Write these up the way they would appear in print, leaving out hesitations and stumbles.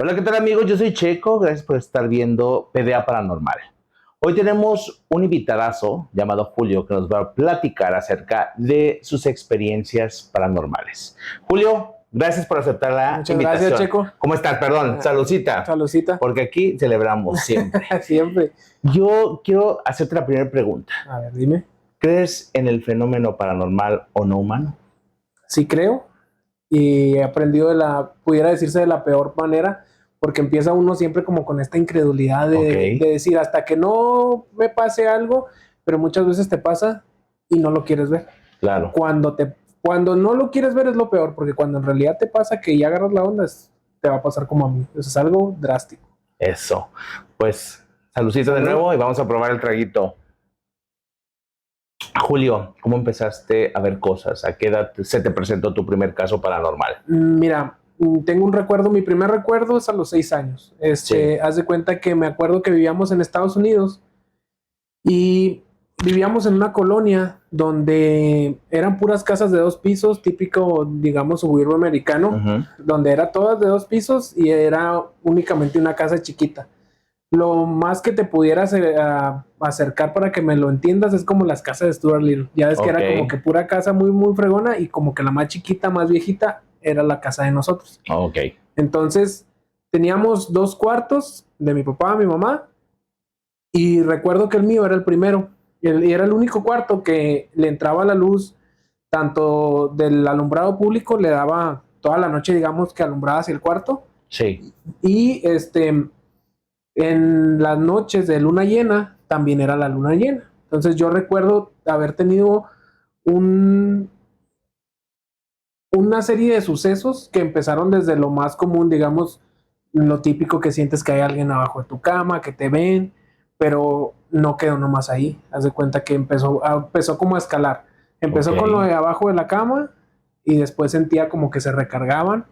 Hola, ¿qué tal amigos? Yo soy Checo, gracias por estar viendo PDA Paranormal. Hoy tenemos un invitadazo llamado Julio que nos va a platicar acerca de sus experiencias paranormales. Julio, gracias por aceptar la Muchas invitación. gracias, Checo. ¿Cómo estás? Perdón, saludcita. Saludcita. Porque aquí celebramos siempre. Siempre. Yo quiero hacerte la primera pregunta. A ver, dime. ¿Crees en el fenómeno paranormal o no humano? Sí creo y he aprendido pudiera decirse de la peor manera, porque empieza uno siempre como con esta incredulidad de decir hasta que no me pase algo, pero muchas veces te pasa y no lo quieres ver. Claro. Cuando no lo quieres ver es lo peor, porque cuando en realidad te pasa que ya agarras la onda, te va a pasar como a mí. Eso es algo drástico. Eso. Pues, saludcita de nuevo y vamos a probar el traguito. Julio, ¿cómo empezaste a ver cosas? ¿A qué edad se te presentó tu primer caso paranormal? Mira, tengo un recuerdo, mi primer recuerdo es a los 6 años. Sí. Haz de cuenta que me acuerdo que vivíamos en Estados Unidos y vivíamos en una colonia donde eran puras casas de 2 pisos, típico, digamos, suburbio americano, donde era todas de 2 pisos y era únicamente una casa chiquita. Lo más que te pudieras acercar para que me lo entiendas es como las casas de Stuart Little. Ya ves que era como que pura casa muy, muy fregona y como que la más chiquita, más viejita, era la casa de nosotros. Ok. Entonces, teníamos 2 cuartos de mi papá, mi mamá, y recuerdo que el mío era el primero. Y era el único cuarto que le entraba la luz, tanto del alumbrado público, le daba toda la noche, digamos, que alumbraba hacia el cuarto. Sí. Y en las noches de luna llena también era la luna llena. Entonces yo recuerdo haber tenido una serie de sucesos que empezaron desde lo más común, digamos, lo típico que sientes que hay alguien abajo de tu cama, que te ven, pero no quedó nomás ahí. Haz de cuenta que empezó como a escalar. Empezó con lo de abajo de la cama y después sentía como que se recargaban.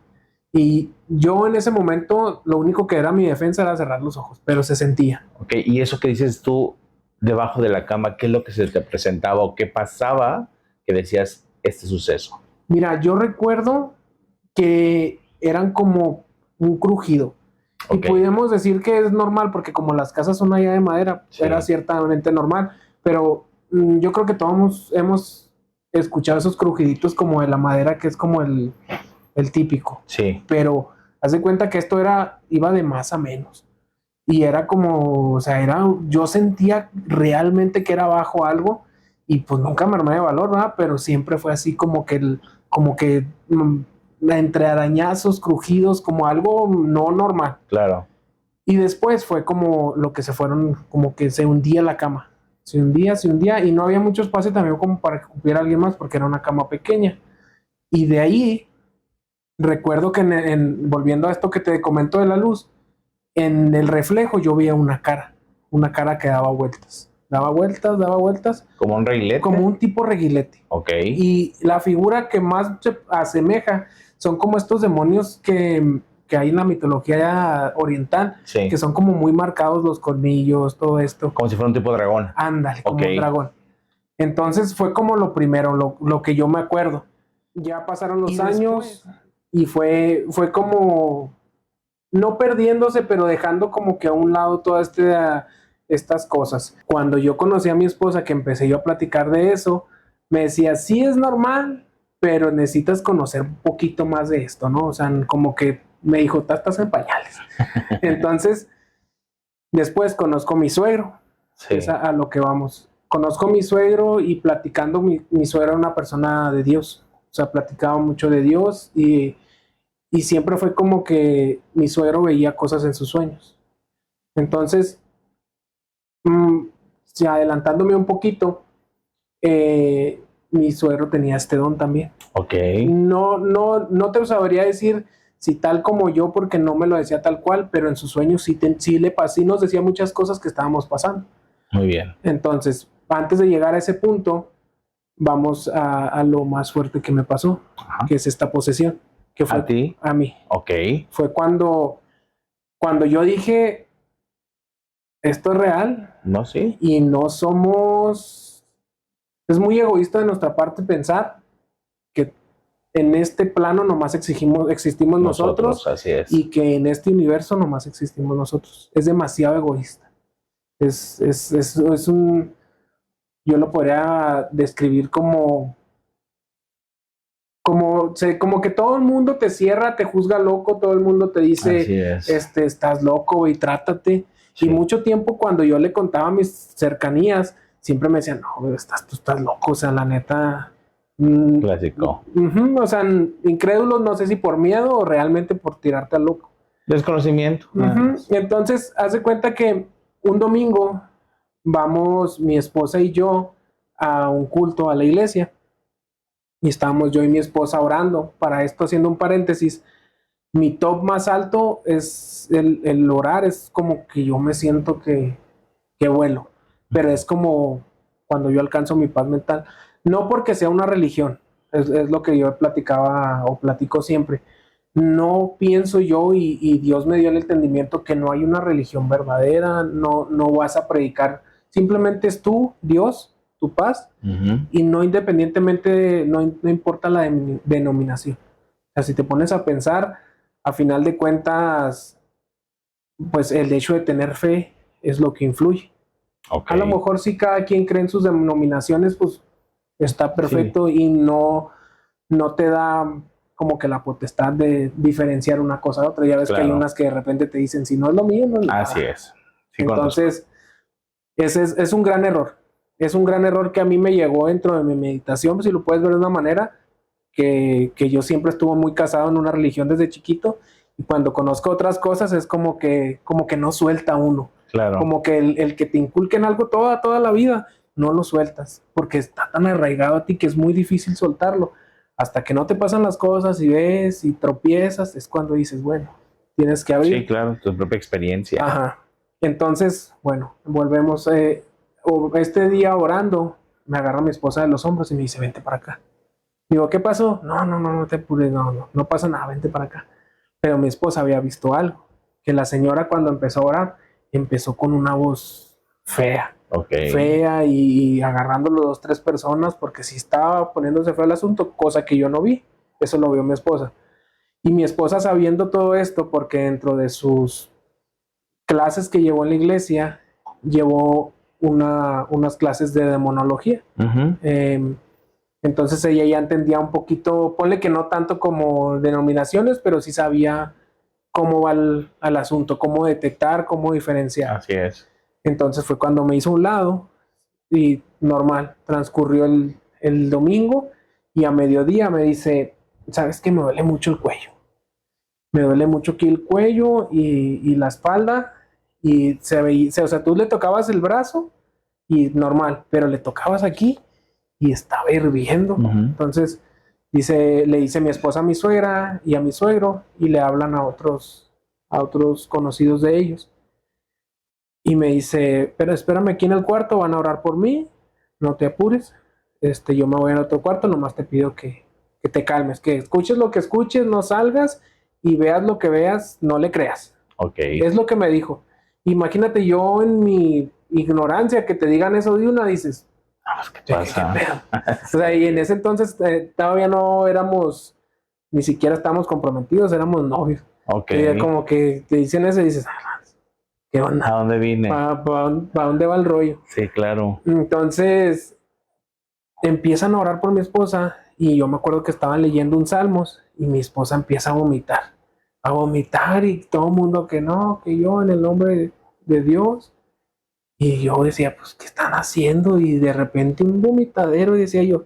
Y yo en ese momento, lo único que era mi defensa era cerrar los ojos, pero se sentía. Ok, y eso que dices tú debajo de la cama, ¿qué es lo que se te presentaba o qué pasaba que decías este suceso? Mira, yo recuerdo que eran como un crujido. Y podríamos decir que es normal, porque como las casas son allá de madera, era ciertamente normal. Pero yo creo que todos hemos escuchado esos crujiditos como de la madera, que es como el típico. Sí. Pero haz de cuenta que esto iba de más a menos. Y era como, o sea, yo sentía realmente que era bajo algo y pues nunca me armé de valor, ¿verdad? Pero siempre fue así como que entre arañazos, crujidos, como algo no normal. Claro. Y después fue como lo que se fueron, como que se hundía la cama. Se hundía y no había mucho espacio también como para que cupiera alguien más porque era una cama pequeña. Y de ahí recuerdo que volviendo a esto que te comento de la luz, en el reflejo yo veía una cara que daba vueltas. Daba vueltas. ¿Como un reguilete? Como un tipo reguilete. Ok. Y la figura que más se asemeja son como estos demonios que hay en la mitología oriental, que son como muy marcados los colmillos, todo esto. Como si fuera un tipo de dragón. Ándale, como un dragón. Entonces fue como lo primero, lo que yo me acuerdo. Ya pasaron los años y fue como no perdiéndose, pero dejando como que a un lado todas estas cosas. Cuando yo conocí a mi esposa, que empecé yo a platicar de eso, me decía, sí es normal, pero necesitas conocer un poquito más de esto, ¿no? O sea, como que me dijo, estás en pañales. Entonces, después conozco a mi suegro, es a lo que vamos. Conozco a mi suegro y platicando, mi suegro era una persona de Dios, o sea, platicaba mucho de Dios y siempre fue como que mi suegro veía cosas en sus sueños. Entonces, adelantándome un poquito, mi suegro tenía este don también. Ok. No te sabría decir si tal como yo, porque no me lo decía tal cual, pero en sus sueños sí nos decía muchas cosas que estábamos pasando. Muy bien. Entonces, antes de llegar a ese punto, vamos a lo más fuerte que me pasó, que es esta posesión. Que fue ¿A ti? A mí. Ok. Fue cuando yo dije, esto es real. No, sí. Y no somos... Es muy egoísta de nuestra parte pensar que en este plano nomás existimos nosotros así es. y que en este universo nomás existimos nosotros. Es demasiado egoísta. Es un, yo lo podría describir como que todo el mundo te cierra, te juzga loco, todo el mundo te dice, estás loco y trátate. Sí. Y mucho tiempo cuando yo le contaba mis cercanías, siempre me decían, no, tú estás loco, o sea, la neta. Clásico. O sea, incrédulos, no sé si por miedo o realmente por tirarte al loco. Desconocimiento. Entonces, haz de cuenta que un domingo vamos mi esposa y yo a un culto a la iglesia. Y estábamos yo y mi esposa orando. Para esto, haciendo un paréntesis, mi top más alto es el orar. Es como que yo me siento que vuelo, pero es como cuando yo alcanzo mi paz mental. No porque sea una religión, es lo que yo platicaba o platico siempre. No pienso yo y Dios me dio el entendimiento que no hay una religión verdadera, no vas a predicar, simplemente es tú, Dios, tu paz, y no independientemente, no importa la denominación. O sea, si te pones a pensar, a final de cuentas, pues el hecho de tener fe es lo que influye. Okay. A lo mejor si cada quien cree en sus denominaciones, pues está perfecto, sí. Y no te da como que la potestad de diferenciar una cosa de otra. Ya ves, claro, que hay unas que de repente te dicen, si no es lo mío, no es nada. Así es. Sí, entonces, ese es un gran error. Es un gran error que a mí me llegó dentro de mi meditación, pues, si lo puedes ver de una manera, que yo siempre estuve muy casado en una religión desde chiquito, y cuando conozco otras cosas es como que no suelta uno. Claro. Como que el que te inculquen algo toda la vida, no lo sueltas, porque está tan arraigado a ti que es muy difícil soltarlo. Hasta que no te pasan las cosas y ves y tropiezas, es cuando dices, bueno, tienes que abrir. Sí, claro, tu propia experiencia. Ajá. Entonces, bueno, volvemos. Este día orando, me agarra mi esposa de los hombros y me dice, vente para acá. Digo, ¿qué pasó? No te apures, no pasa nada, vente para acá. Pero mi esposa había visto algo, que la señora cuando empezó a orar, empezó con una voz fea. Okay. Fea y agarrándolo 2, 3 personas, porque sí estaba poniéndose feo el asunto, cosa que yo no vi. Eso lo vio mi esposa. Y mi esposa, sabiendo todo esto, porque dentro de sus clases que llevó en la iglesia, llevó unas clases de demonología. Entonces ella ya entendía un poquito, ponle que no tanto como denominaciones, pero sí sabía cómo va al asunto, cómo detectar, cómo diferenciar. Así es. Entonces fue cuando me hizo a un lado y normal, transcurrió el domingo y a mediodía me dice, ¿sabes qué? Me duele mucho el cuello. Me duele mucho aquí el cuello y la espalda, y se veía, o sea, tú le tocabas el brazo y normal, pero le tocabas aquí y estaba hirviendo. Entonces le dice mi esposa a mi suegra y a mi suegro, y le hablan a otros conocidos de ellos. Y me dice, pero espérame aquí en el cuarto, van a orar por mí, no te apures, yo me voy al otro cuarto, nomás te pido que te calmes, que escuches lo que escuches, no salgas, y veas lo que veas, no le creas. Okay. Es lo que me dijo. Imagínate yo en mi ignorancia que te digan eso de una, dices, ¿qué pasa? O sea, y en ese entonces todavía no éramos, ni siquiera estábamos comprometidos, éramos novios. Okay. Y como que te dicen eso y dices, ¿qué onda? ¿A dónde vine? ¿Para dónde va el rollo? Sí, claro. Entonces empiezan a orar por mi esposa, y yo me acuerdo que estaban leyendo un Salmos y mi esposa empieza a vomitar, y todo el mundo que no, que yo en el nombre de Dios. Y yo decía, pues, ¿qué están haciendo? Y de repente un vomitadero, y decía yo,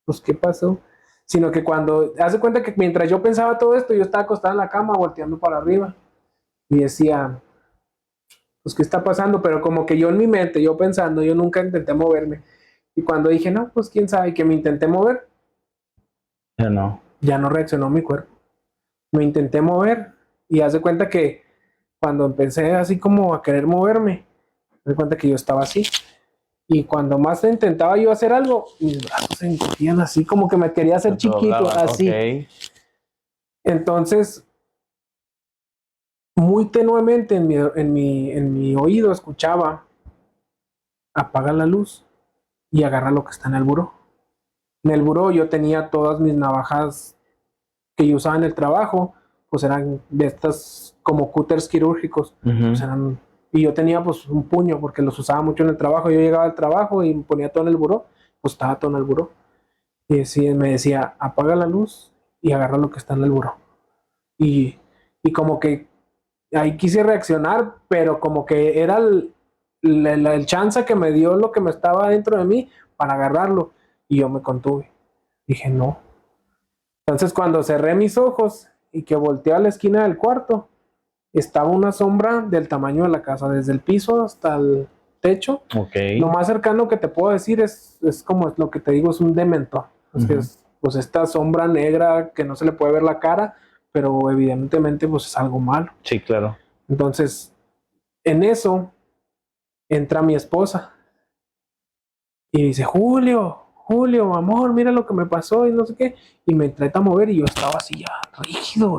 pues, ¿qué pasó? Sino que cuando, hace cuenta que mientras yo pensaba todo esto, yo estaba acostado en la cama volteando para arriba y decía, pues, ¿qué está pasando? Pero como que yo en mi mente, yo pensando, yo nunca intenté moverme. Y cuando dije, no, pues quién sabe, que me intenté mover, ya no reaccionó mi cuerpo. Me intenté mover y haz de cuenta que cuando empecé así como a querer moverme, me di cuenta que yo estaba así. Y cuando más intentaba yo hacer algo, mis brazos se encogían así, como que me quería hacer chiquito, así. Okay. Entonces, muy tenuemente en mi oído escuchaba, apaga la luz y agarra lo que está en el buró. En el buró yo tenía todas mis navajas que yo usaba en el trabajo, pues eran de estas como cúters quirúrgicos. Pues y yo tenía pues un puño porque los usaba mucho en el trabajo. Yo llegaba al trabajo y me ponía todo en el buró, pues estaba todo en el buró. Y sí, me decía, apaga la luz y agarra lo que está en el buró. Y, y como que ahí quise reaccionar, pero como que era el chance que me dio lo que me estaba dentro de mí para agarrarlo. Y yo me contuve. Dije, no. Entonces cuando cerré mis ojos y que volteé a la esquina del cuarto, estaba una sombra del tamaño de la casa, desde el piso hasta el techo. Okay. Lo más cercano que te puedo decir es como lo que te digo, es un dementor. Es que es, pues esta sombra negra que no se le puede ver la cara, pero evidentemente pues es algo malo. Sí, claro. Entonces, en eso entra mi esposa y dice, Julio, amor, mira lo que me pasó y no sé qué. Y me trata a mover y yo estaba así ya, rígido.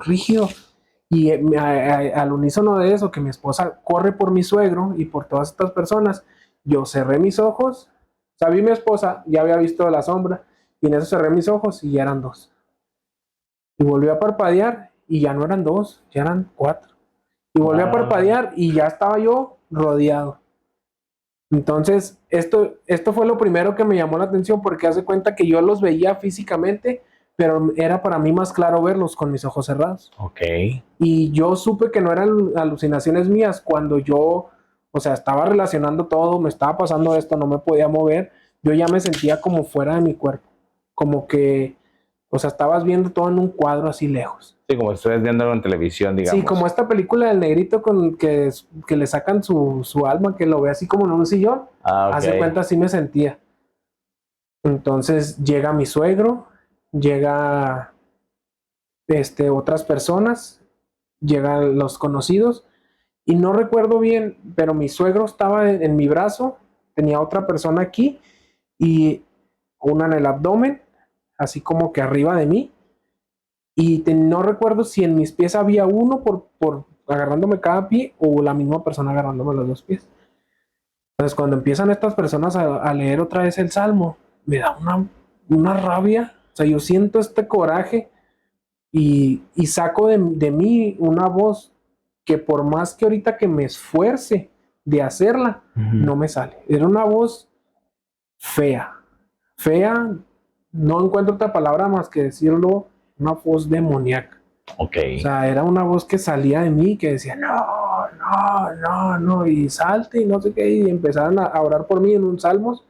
Y al unísono de eso, que mi esposa corre por mi suegro y por todas estas personas, yo cerré mis ojos. O sea, vi mi esposa, ya había visto la sombra, y en eso cerré mis ojos y ya eran dos. Y volví a parpadear y ya no eran dos, ya eran cuatro. Y volví a parpadear y ya estaba yo rodeado. Entonces, esto fue lo primero que me llamó la atención porque hace cuenta que yo los veía físicamente, pero era para mí más claro verlos con mis ojos cerrados. Ok. Y yo supe que no eran alucinaciones mías cuando yo, o sea, estaba relacionando todo, me estaba pasando esto, no me podía mover, yo ya me sentía como fuera de mi cuerpo, como que, o sea, estabas viendo todo en un cuadro así lejos. Sí, como si estuvieras viéndolo en televisión, digamos. Sí, como esta película del negrito con que le sacan su alma, que lo ve así como en un sillón. Okay. Hace cuenta, así me sentía. Entonces llega mi suegro, llega otras personas, llegan los conocidos, y no recuerdo bien, pero mi suegro estaba en mi brazo, tenía otra persona aquí, y una en el abdomen, así como que arriba de mí, y no recuerdo si en mis pies había uno por agarrándome cada pie o la misma persona agarrándome los dos pies. Entonces cuando empiezan estas personas a leer otra vez el salmo, me da una rabia, o sea, yo siento este coraje y saco de mí una voz que por más que ahorita que me esfuerce de hacerla, no me sale. Era una voz fea, no encuentro otra palabra más que decirlo, una voz demoníaca. Ok. O sea, era una voz que salía de mí que decía, no, y salte y no sé qué, y empezaron a orar por mí en un salmos,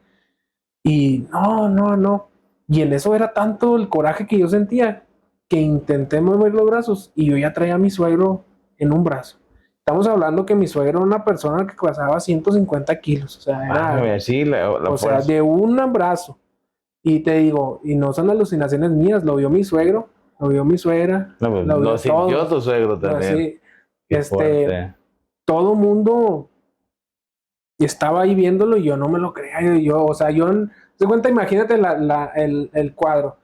y no. Y en eso era tanto el coraje que yo sentía que intenté mover los brazos y yo ya traía a mi suegro en un brazo. Estamos hablando que mi suegro era una persona que pesaba 150 kilos, o sea, era, sí, o sea, de un brazo. Y te digo, y no son alucinaciones mías, lo vio mi suegro, lo vio mi suegra, no, pues, lo vio lo sintió todo. tu suegro también. Así, todo mundo estaba ahí viéndolo y yo no me lo creía. O sea, se cuenta, imagínate el cuadro.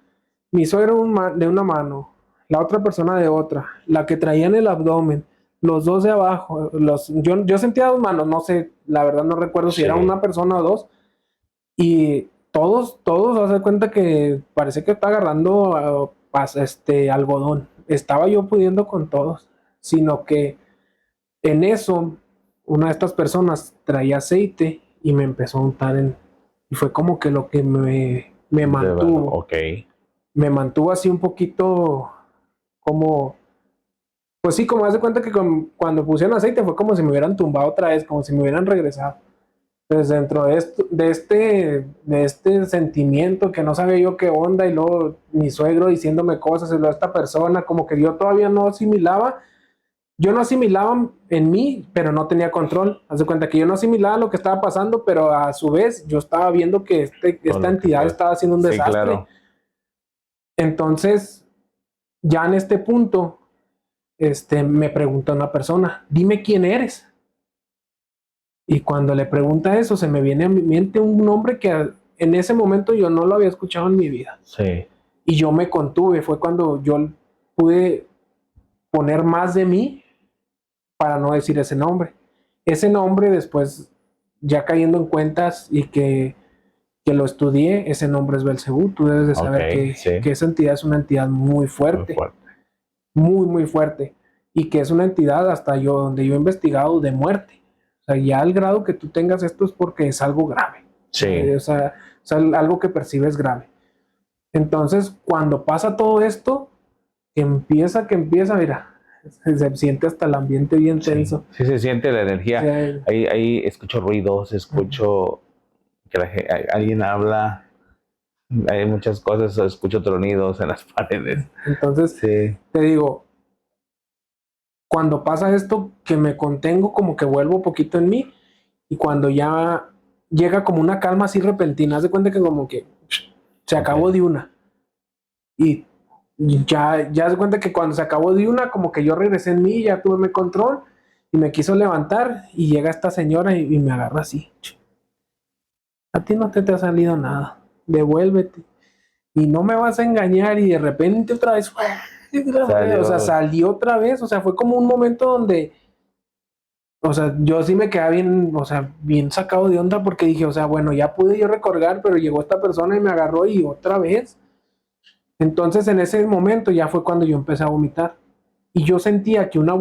Mi suegro de una mano, la otra persona de otra, la que traía en el abdomen, los dos de abajo. Yo sentía dos manos, no sé, la verdad no recuerdo si era una persona o dos. Y todos, hace cuenta que parece que está agarrando algodón. Estaba yo pudiendo con todos, sino que en eso, una de estas personas traía aceite y me empezó a untar y fue como que lo que me mantuvo. Ok. Me mantuvo así un poquito como, pues sí, como haz de cuenta que cuando pusieron aceite fue como si me hubieran tumbado otra vez, como si me hubieran regresado. Pues dentro de este sentimiento que no sabía yo qué onda, y luego mi suegro diciéndome cosas, y luego esta persona, como que yo todavía no asimilaba. Yo no asimilaba en mí, pero no tenía control. Haz de cuenta que yo no asimilaba lo que estaba pasando, pero a su vez yo estaba viendo que esta entidad estaba haciendo un desastre. Claro. Entonces, ya en este punto, me pregunta una persona, dime quién eres. Y cuando le pregunta eso, se me viene a mi mente un nombre que en ese momento yo no lo había escuchado en mi vida. Sí. Y yo me contuve, fue cuando yo pude poner más de mí para no decir ese nombre. Ese nombre después, ya cayendo en cuentas y que que lo estudié, ese nombre es Belcebú. Tú debes de saber que esa entidad es una entidad muy fuerte, muy fuerte, y que es una entidad hasta donde yo he investigado de muerte. O sea, ya al grado que tú tengas esto es porque es algo grave. Sí. O sea, algo que percibes grave. Entonces, cuando pasa todo esto, que empieza, mira, se siente hasta el ambiente bien tenso. Sí, se siente la energía. Ahí escucho ruidos, escucho que alguien habla, hay muchas cosas, escucho tronidos en las paredes. Entonces, te digo, cuando pasa esto, que me contengo, como que vuelvo poquito en mí, y cuando ya llega como una calma así repentina, haz de cuenta que como que se acabó de una. Y ya se cuenta que cuando se acabó de una, como que yo regresé en mí, ya tuve mi control, y me quiso levantar, y llega esta señora y me agarra así. A ti no te ha salido nada, devuélvete. Y no me vas a engañar, y de repente otra vez, o sea, salió otra vez, o sea, fue como un momento donde, o sea, yo sí me quedaba bien, o sea, bien sacado de onda, porque dije, o sea, bueno, ya pude yo recorgar, pero llegó esta persona y me agarró y otra vez. Entonces en ese momento ya fue cuando yo empecé a vomitar, y yo sentía que una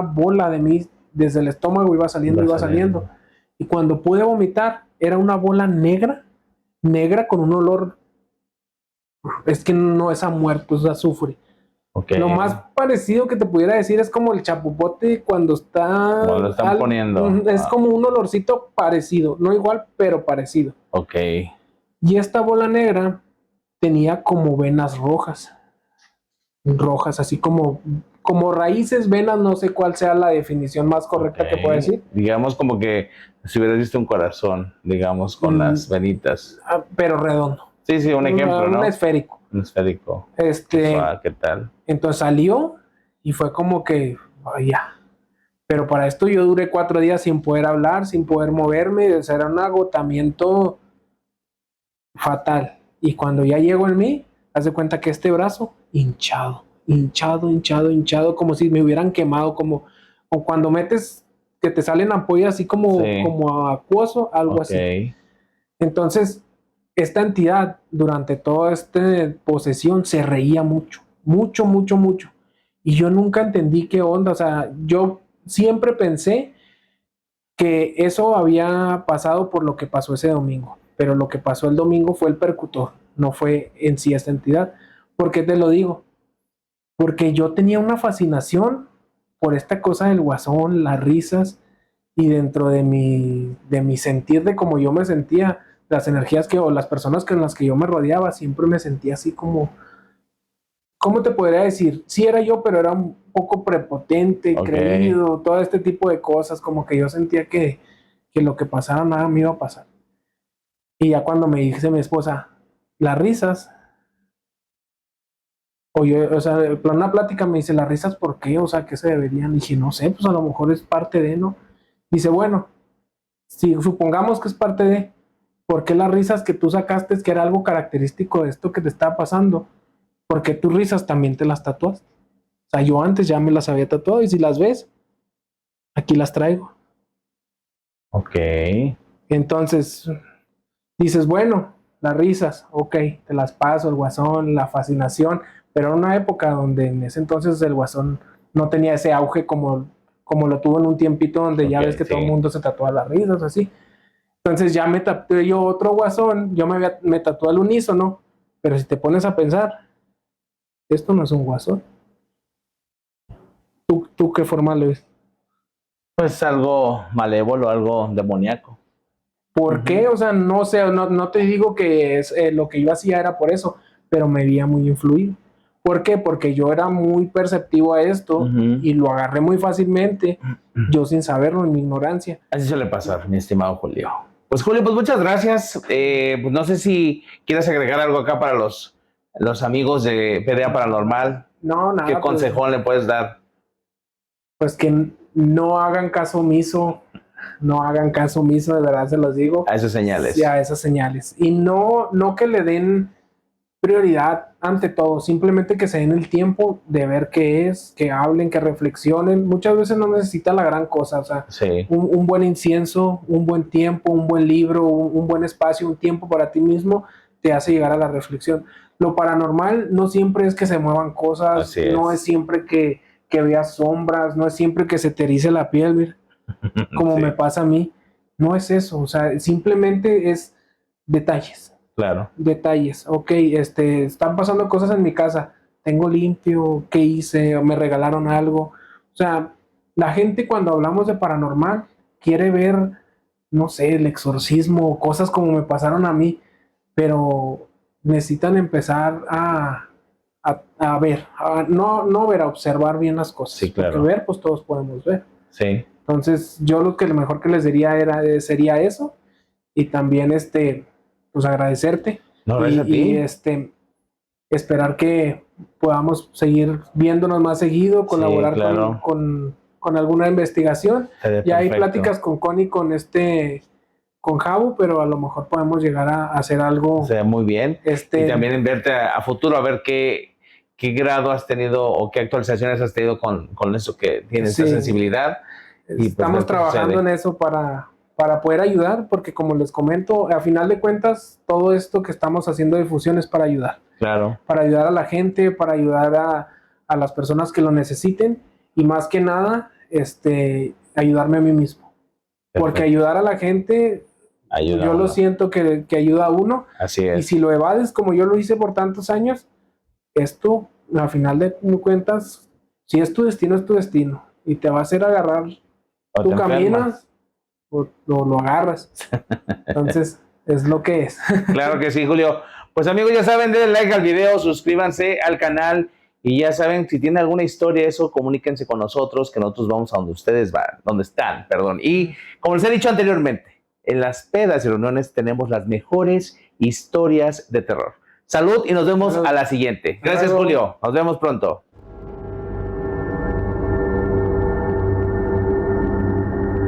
bola de mí desde el estómago iba saliendo, y cuando pude vomitar era una bola negra con un olor, es que no es a muerto, es a azufre. Lo más parecido que te pudiera decir es como el chapopote cuando lo están poniendo. Es como un olorcito parecido, no igual, pero parecido. Y esta bola negra tenía como venas rojas, así como raíces, venas, no sé cuál sea la definición más correcta que puedo decir. Digamos como que si hubieras visto un corazón, digamos, con las venitas. Pero redondo. Sí, un ejemplo, ¿no? Un esférico. ¿Qué tal? Entonces salió y fue como que, ya. Pero para esto yo duré 4 días sin poder hablar, sin poder moverme, o sea, era un agotamiento fatal. Y cuando ya llegó en mí, haz de cuenta que este brazo hinchado, como si me hubieran quemado, como cuando metes que te salen ampollas así como acuoso, algo así. Entonces, esta entidad durante toda esta posesión se reía mucho. Y yo nunca entendí qué onda, o sea, yo siempre pensé que eso había pasado por lo que pasó ese domingo, pero lo que pasó el domingo fue el percutor, no fue en sí esta entidad. ¿Por qué te lo digo? Porque yo tenía una fascinación por esta cosa del guasón, las risas, y dentro de mi sentir, de cómo yo me sentía, las energías o las personas con las que yo me rodeaba, siempre me sentía así como, ¿cómo te podría decir? Sí era yo, pero era un poco prepotente, creído, todo este tipo de cosas, como que yo sentía que lo que pasara nada me iba a pasar. Y ya cuando me dice mi esposa, las risas, o sea, en plan una plática me dice, las risas, ¿por qué? O sea, ¿qué se deberían? Y dije, no sé, pues a lo mejor es parte de, ¿no? Dice, bueno, si supongamos que es parte de, ¿por qué las risas que tú sacaste, que era algo característico de esto que te estaba pasando? ¿Por qué tus risas también te las tatuaste? O sea, yo antes ya me las había tatuado, y si las ves, aquí las traigo. Entonces, dices, bueno, las risas, te las paso, el guasón, la fascinación, pero era una época donde en ese entonces el guasón no tenía ese auge como lo tuvo en un tiempito donde ya ves que todo el mundo se tatúa las risas, así. Entonces ya me tatué yo otro guasón, yo me tatué al unísono, pero si te pones a pensar, esto no es un guasón. ¿Tú qué forma lo ves? Pues algo malévolo, algo demoníaco. ¿Por qué? O sea, no sé, no te digo que es, lo que yo hacía era por eso, pero me veía muy influido. ¿Por qué? Porque yo era muy perceptivo a esto y lo agarré muy fácilmente, yo sin saberlo, en mi ignorancia. Así suele pasar, mi estimado Julio. Pues Julio, pues muchas gracias. Pues no sé si quieres agregar algo acá para los amigos de PDA Paranormal. No, nada. ¿Qué consejón le puedes dar? Pues que no hagan caso omiso. No hagan caso omiso, de verdad se los digo. A esas señales. Sí, a esas señales. Y no que le den prioridad ante todo, simplemente que se den el tiempo de ver qué es, que hablen, que reflexionen. Muchas veces no necesitan la gran cosa, o sea, Sí, un buen incienso, un buen tiempo, un buen libro, un buen espacio, un tiempo para ti mismo, te hace llegar a la reflexión. Lo paranormal no siempre es que se muevan cosas, así no es. es siempre que veas sombras, no es siempre que se te erice la piel, mira, como Sí, me pasa a mí. No es eso, o sea, simplemente es detalles, claro. detalles. Ok, están pasando cosas en mi casa, tengo limpio, ¿qué hice? ¿O me regalaron algo? O sea, la gente cuando hablamos de paranormal quiere ver, no sé, el exorcismo, cosas como me pasaron a mí, pero necesitan empezar a ver, no ver, a observar bien las cosas, Sí, porque claro. ver, pues todos podemos ver. Sí. Entonces, yo lo mejor que les diría sería eso, y también pues agradecerte No, gracias a y ti. esperar que podamos seguir viéndonos más seguido, Sí, colaborar claro. con alguna investigación. Estaría Ya hay perfecto. pláticas con Connie, con Javo, pero a lo mejor podemos llegar a hacer O algo, sea, muy bien. Y también en verte a futuro, a ver qué grado has tenido o qué actualizaciones has tenido con eso que tienes esa sí, sensibilidad y pues estamos ver qué trabajando en sucede. eso para poder ayudar, porque como les comento, a final de cuentas, todo esto que estamos haciendo de difusión es Claro, para ayudar a la gente, para ayudar a las personas que lo necesiten, y más que nada, ayudarme a mí mismo. Porque perfecto. ayudar a la gente, Ayuda a yo lo uno. siento que ayuda a uno, Así y si es. lo evades como yo lo hice por tantos años, esto, a final de cuentas, si es tu destino, y te va a hacer agarrar, O te tú enfermas. caminas o lo agarras. Entonces, es lo que es. Claro que sí, Julio. Pues amigos, ya saben, denle like al video, suscríbanse al canal y ya saben, si tienen alguna historia, eso, comuníquense con nosotros, que nosotros vamos a donde ustedes van, donde están, perdón. Y como les he dicho anteriormente, en las pedas y reuniones tenemos las mejores historias de terror. Salud y nos vemos Salud. a la siguiente. Hasta Gracias, luego. Julio. Nos vemos pronto.